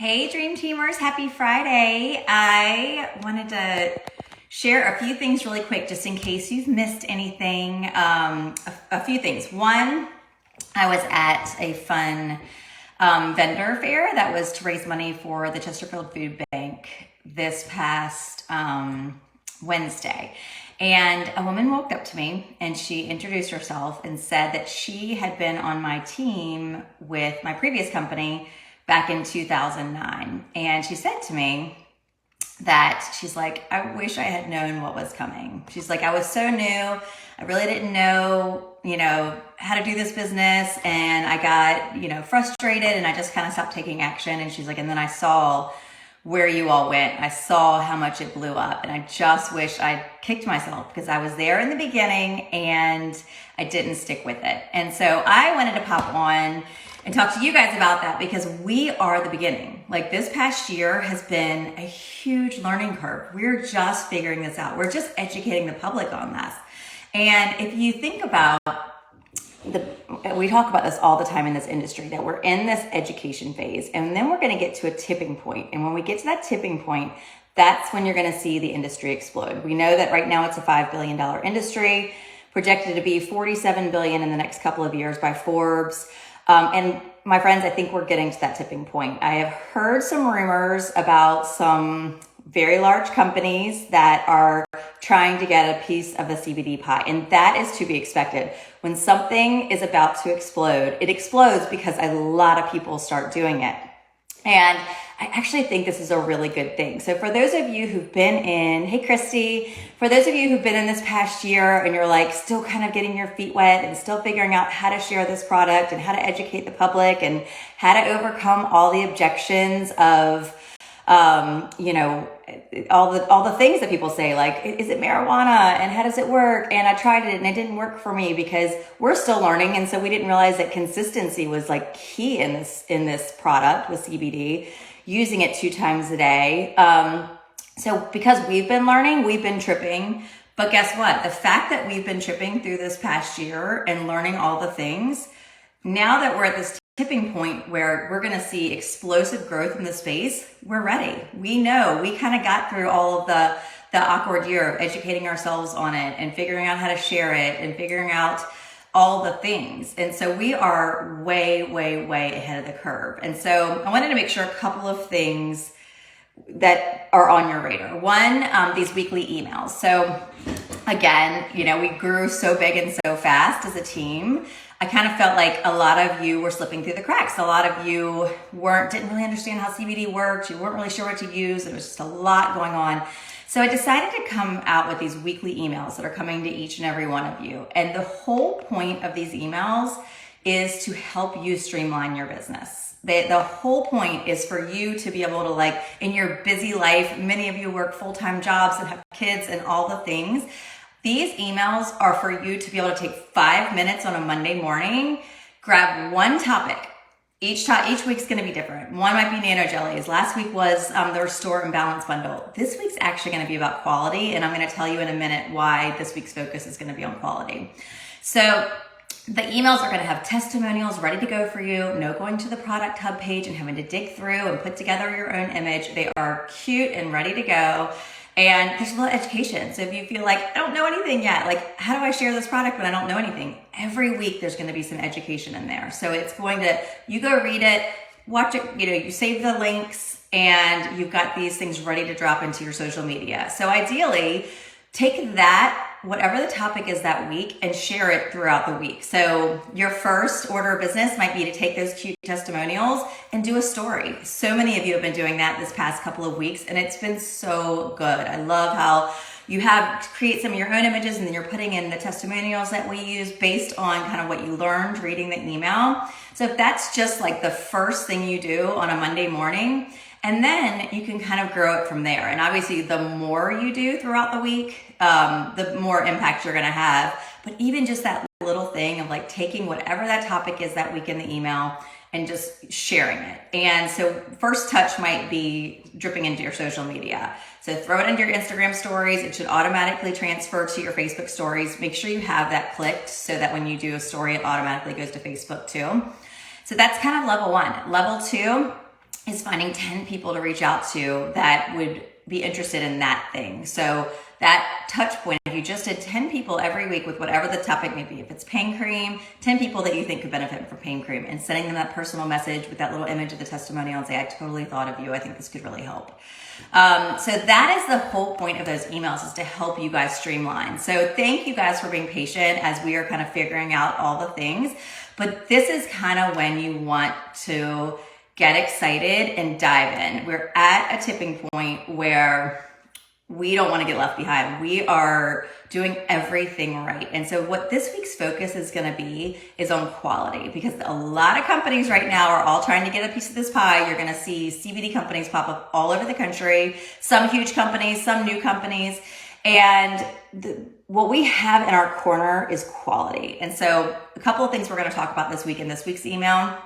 Hey Dream Teamers, happy Friday. I wanted to share a few things really quick just in case you've missed anything. A few things. One, I was at a fun vendor fair that was to raise money for the Chesterfield Food Bank this past Wednesday. And a woman walked up to me and she introduced herself and said that she had been on my team with my previous company back in 2009. And she said to me that she's like, I wish I had known what was coming. She's like, I was so new. I really didn't know, how to do this business. And I got, frustrated and I just kind of stopped taking action. And she's like, and then I saw where you all went. I saw how much it blew up. And I just wish I'd kicked myself because I was there in the beginning and I didn't stick with it. And so I wanted to pop on and talk to you guys about that because we are the beginning. Like this past year has been a huge learning curve. We're just figuring this out. We're just educating the public on this. And if you think about we talk about this all the time in this industry, that we're in this education phase and then we're going to get to a tipping point. And when we get to that tipping point, that's when you're going to see the industry explode. We know that right now it's a $5 billion industry, projected to be $47 billion in the next couple of years by Forbes. And my friends, I think we're getting to that tipping point. I have heard some rumors about some very large companies that are trying to get a piece of the CBD pie, and that is to be expected. When something is about to explode, it explodes because a lot of people start doing it. And I actually think this is a really good thing. So for those of you who've been in, hey Christy, for those of you who've been in this past year and you're like still kind of getting your feet wet and still figuring out how to share this product and how to educate the public and how to overcome all the objections of, all the things that people say, like, is it marijuana and how does it work? And I tried it and it didn't work for me because we're still learning. And so we didn't realize that consistency was like key in this product with CBD, using it 2 times a day. So because we've been learning, we've been tripping. But guess what? The fact that we've been tripping through this past year and learning all the things, now that we're at this tipping point where we're going to see explosive growth in the space, we're ready. We know we kind of got through all of the awkward year of educating ourselves on it and figuring out how to share it and figuring out all the things. And so we are way, way, way ahead of the curve. And so I wanted to make sure a couple of things that are on your radar. One, these weekly emails. So again, we grew so big and so fast as a team. I kind of felt like a lot of you were slipping through the cracks. A lot of you didn't really understand how CBD worked. You weren't really sure what to use. There was just a lot going on. So I decided to come out with these weekly emails that are coming to each and every one of you. And the whole point of these emails is to help you streamline your business. The whole point is for you to be able to, in your busy life, many of you work full-time jobs and have kids and all the things. These emails are for you to be able to take 5 minutes on a Monday morning, grab one topic. Each week's going to be different. One might be nano jellies. Last week was the Restore and Balance bundle. This week's actually going to be about quality, and I'm going to tell you in a minute why this week's focus is going to be on quality. So the emails are going to have testimonials ready to go for you. No going to the product hub page and having to dig through and put together your own image. They are cute and ready to go. And there's a lot of education. So if you feel like, I don't know anything yet, how do I share this product when I don't know anything? Every week there's going to be some education in there. So it's you go read it, watch it, you save the links, and you've got these things ready to drop into your social media. So ideally, take that, whatever the topic is that week, and share it throughout the week. So your first order of business might be to take those cute testimonials and do a story. So many of you have been doing that this past couple of weeks, and it's been so good. I love how you create some of your own images and then you're putting in the testimonials that we use based on kind of what you learned reading the email. So if that's just the first thing you do on a Monday morning, and then you can kind of grow it from there. And obviously the more you do throughout the week, the more impact you're going to have. But even just that little thing of taking whatever that topic is that week in the email and just sharing it. And so first touch might be dripping into your social media. So throw it into your Instagram stories. It should automatically transfer to your Facebook stories. Make sure you have that clicked so that when you do a story, it automatically goes to Facebook too. So that's kind of level 1. Level 2 is finding 10 people to reach out to that would be interested in that thing. So that touch point, if you just did 10 people every week with whatever the topic may be, if it's pain cream, 10 people that you think could benefit from pain cream, and sending them that personal message with that little image of the testimonial and say, I totally thought of you. I think this could really help. So that is the whole point of those emails, is to help you guys streamline. So thank you guys for being patient as we are kind of figuring out all the things. But this is kind of when you want to get excited and dive in. We're at a tipping point where we don't want to get left behind. We are doing everything right. And so what this week's focus is going to be is on quality, because a lot of companies right now are all trying to get a piece of this pie. You're going to see CBD companies pop up all over the country, some huge companies, some new companies. And what we have in our corner is quality. And so a couple of things we're going to talk about this week in this week's email,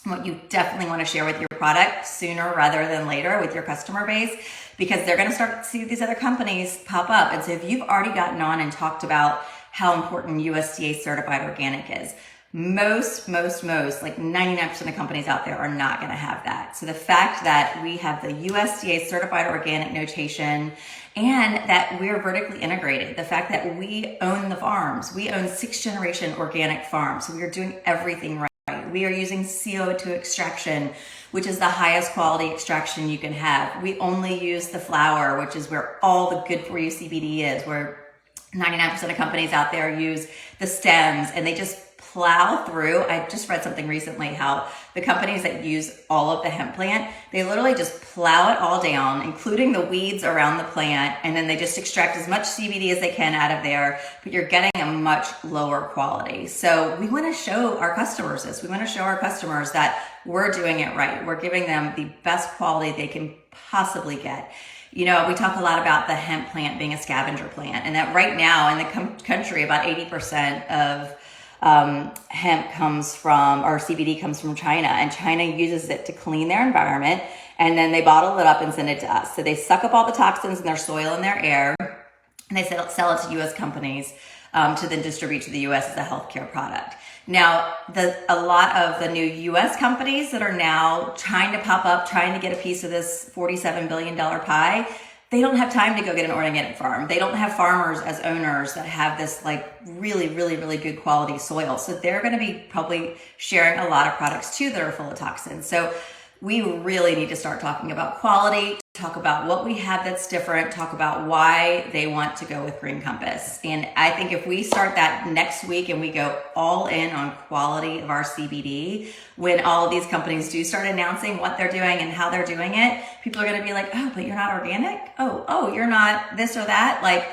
what you definitely want to share with your product sooner rather than later with your customer base, because they're going to start to see these other companies pop up. And so if you've already gotten on and talked about how important USDA certified organic is, most, like 99% of companies out there are not going to have that. So the fact that we have the USDA certified organic notation and that we're vertically integrated, the fact that we own the farms, we own 6th generation organic farms. So we are doing everything right. We are using CO2 extraction, which is the highest quality extraction you can have. We only use the flower, which is where all the good for you CBD is, where 99% of companies out there use the stems and they just plow through. I just read something recently how the companies that use all of the hemp plant, they literally just plow it all down, including the weeds around the plant, and then they just extract as much CBD as they can out of there, but you're getting a much lower quality. So we want to show our customers this. We want to show our customers that we're doing it right. We're giving them the best quality they can possibly get. You know, we talk a lot about the hemp plant being a scavenger plant, and that right now in the country, about 80% of hemp comes from, or CBD comes from China, and China uses it to clean their environment, and then they bottle it up and send it to us. So they suck up all the toxins in their soil and their air, and they sell it to U.S. companies to then distribute to the U.S. as a healthcare product. Now, a lot of the new U.S. companies that are now trying to pop up, trying to get a piece of this $47 billion pie, they don't have time to go get an organic farm. They don't have farmers as owners that have this like really, really, really good quality soil. So they're going to be probably sharing a lot of products too that are full of toxins. So we really need to start talking about quality, talk about what we have that's different, talk about why they want to go with Green Compass. And I think if we start that next week and we go all in on quality of our CBD, when all of these companies do start announcing what they're doing and how they're doing it, people are going to be like, oh, but you're not organic? Oh, you're not this or that? Like,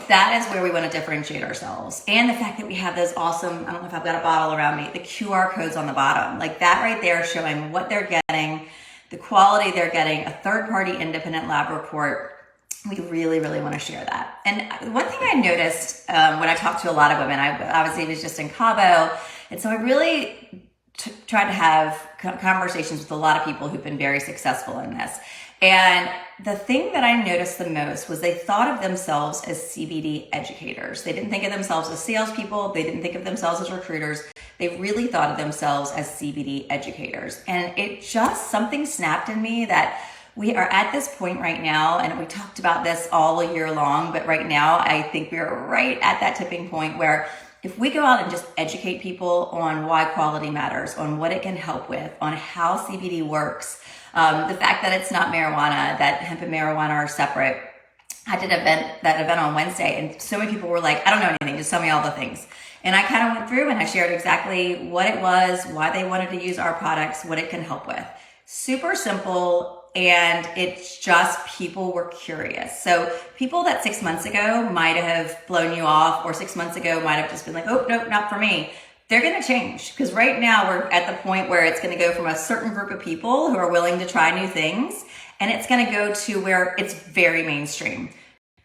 that is where we want to differentiate ourselves. And the fact that we have those awesome, I don't know if I've got a bottle around me, the QR codes on the bottom, like that right there showing what they're getting, the quality they're getting, a third-party independent lab report. We really, really want to share that. And one thing I noticed when I talked to a lot of women, I obviously was just in Cabo, and so I really tried to have conversations with a lot of people who've been very successful in this. And the thing that I noticed the most was they thought of themselves as CBD educators. They didn't think of themselves as salespeople. They didn't think of themselves as recruiters. They really thought of themselves as CBD educators. And it just, something snapped in me that we are at this point right now, and we talked about this all year long, but right now I think we're right at that tipping point where if we go out and just educate people on why quality matters, on what it can help with, on how CBD works, the fact that it's not marijuana, that hemp and marijuana are separate. I did that event on Wednesday, and so many people were like, I don't know anything, just tell me all the things. And I kind of went through and I shared exactly what it was, why they wanted to use our products, what it can help with. Super simple, and it's just people were curious. So people that 6 months ago might have blown you off, or 6 months ago might have just been like, oh, nope, not for me. They're going to change, because right now we're at the point where it's going to go from a certain group of people who are willing to try new things, and it's going to go to where it's very mainstream.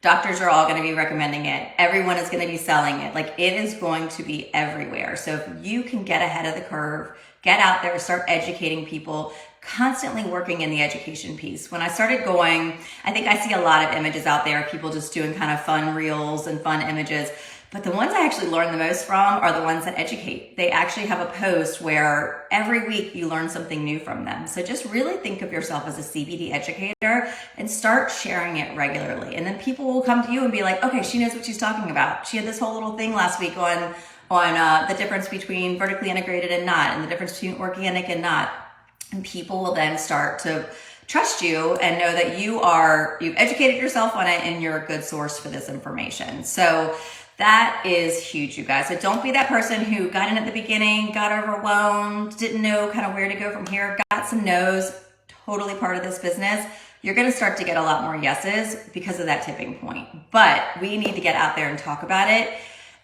Doctors are all going to be recommending it. Everyone is going to be selling it. Like, it is going to be everywhere. So if you can get ahead of the curve, get out there, start educating people, constantly working in the education piece. When I started going, I think I see a lot of images out there, people just doing kind of fun reels and fun images. But the ones I actually learn the most from are the ones that educate. They actually have a post where every week you learn something new from them. So just really think of yourself as a CBD educator and start sharing it regularly. And then people will come to you and be like, okay, she knows what she's talking about. She had this whole little thing last week on the difference between vertically integrated and not, and the difference between organic and not. And people will then start to trust you and know that you've educated yourself on it and you're a good source for this information. So that is huge, you guys. So don't be that person who got in at the beginning, got overwhelmed, didn't know kind of where to go from here, got some no's, totally part of this business. You're going to start to get a lot more yeses because of that tipping point. But we need to get out there and talk about it,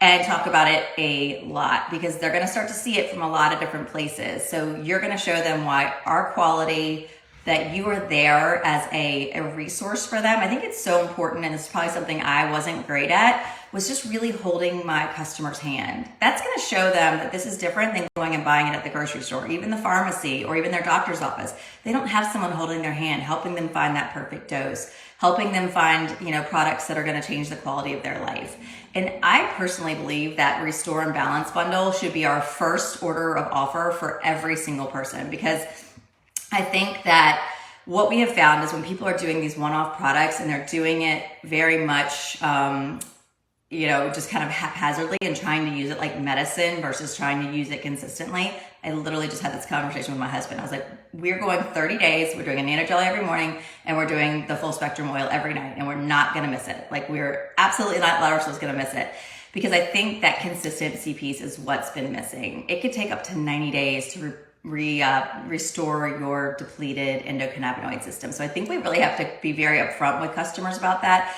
and talk about it a lot, because they're going to start to see it from a lot of different places. So you're going to show them why our quality, that you are there as a resource for them. I think it's so important, and it's probably something I wasn't great at, was just really holding my customer's hand. That's gonna show them that this is different than going and buying it at the grocery store, even the pharmacy, or even their doctor's office. They don't have someone holding their hand, helping them find that perfect dose, helping them find, products that are gonna change the quality of their life. And I personally believe that Restore and Balance bundle should be our first order of offer for every single person, because I think that what we have found is when people are doing these one-off products and they're doing it very much, just kind of haphazardly and trying to use it like medicine versus trying to use it consistently. I literally just had this conversation with my husband. I was like, we're going 30 days. We're doing a nano jelly every morning, and we're doing the full spectrum oil every night, and we're not going to miss it. Like, we're absolutely not let ourselves going to miss it. Because I think that consistency piece is what's been missing. It could take up to 90 days to restore your depleted endocannabinoid system. So I think we really have to be very upfront with customers about that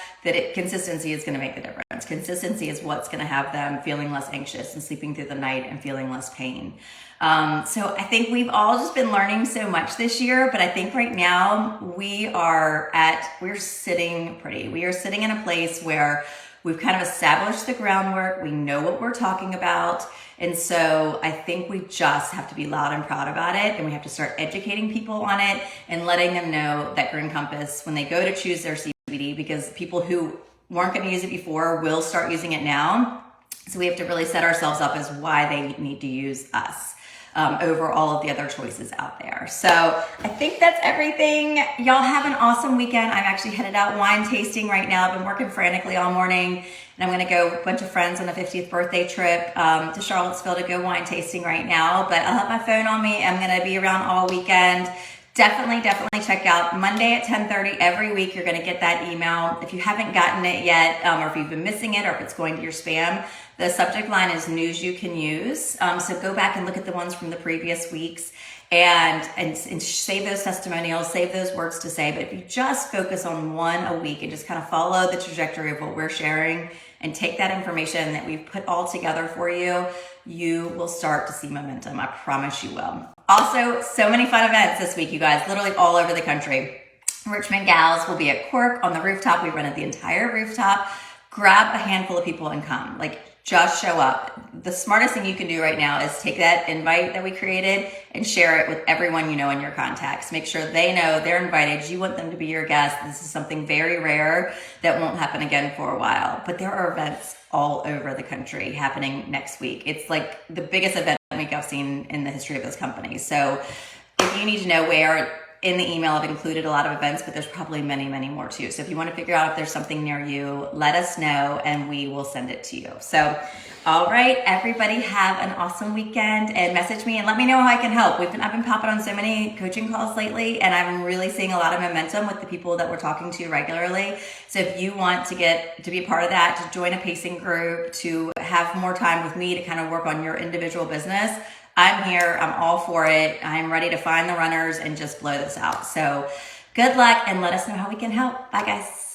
consistency is going to make the difference. Consistency is what's going to have them feeling less anxious and sleeping through the night and feeling less pain. So I think we've all just been learning so much this year, but I think right now we're sitting pretty. We are sitting in a place where we've kind of established the groundwork. We know what we're talking about. And so I think we just have to be loud and proud about it. And we have to start educating people on it and letting them know that Green Compass, when they go to choose their CBD, because people who weren't going to use it before will start using it now. So we have to really set ourselves up as why they need to use us. Over all of the other choices out there. So I think that's everything. Y'all have an awesome weekend. I'm actually headed out wine tasting right now. I've been working frantically all morning, and I'm going to go with a bunch of friends on a 50th birthday trip to Charlottesville to go wine tasting right now. But I'll have my phone on me. I'm going to be around all weekend. Definitely check out Monday at 10:30 every week. You're going to get that email. If you haven't gotten it yet, or if you've been missing it, or if it's going to your spam, the subject line is news you can use. So go back and look at the ones from the previous weeks and save those testimonials, save those words to say. But if you just focus on one a week and just kind of follow the trajectory of what we're sharing and take that information that we've put all together for you, you will start to see momentum. I promise you will. Also, so many fun events this week, you guys, literally all over the country. Richmond Gals will be at Cork on the rooftop. We rented the entire rooftop. Grab a handful of people and come. Just show up. The smartest thing you can do right now is take that invite that we created and share it with everyone you know in your contacts. Make sure they know they're invited. You want them to be your guest. This is something very rare that won't happen again for a while. But there are events all over the country happening next week. It's like the biggest event week I've seen in the history of this company. So if you need to know where, in the email, I've included a lot of events, but there's probably many, many more too. So if you want to figure out if there's something near you, let us know and we will send it to you. So, all right, everybody have an awesome weekend, and message me and let me know how I can help. I've been popping on so many coaching calls lately, and I'm really seeing a lot of momentum with the people that we're talking to regularly. So if you want to get to be a part of that, to join a pacing group, to have more time with me to kind of work on your individual business, I'm here. I'm all for it. I'm ready to find the runners and just blow this out. So good luck, and let us know how we can help. Bye, guys.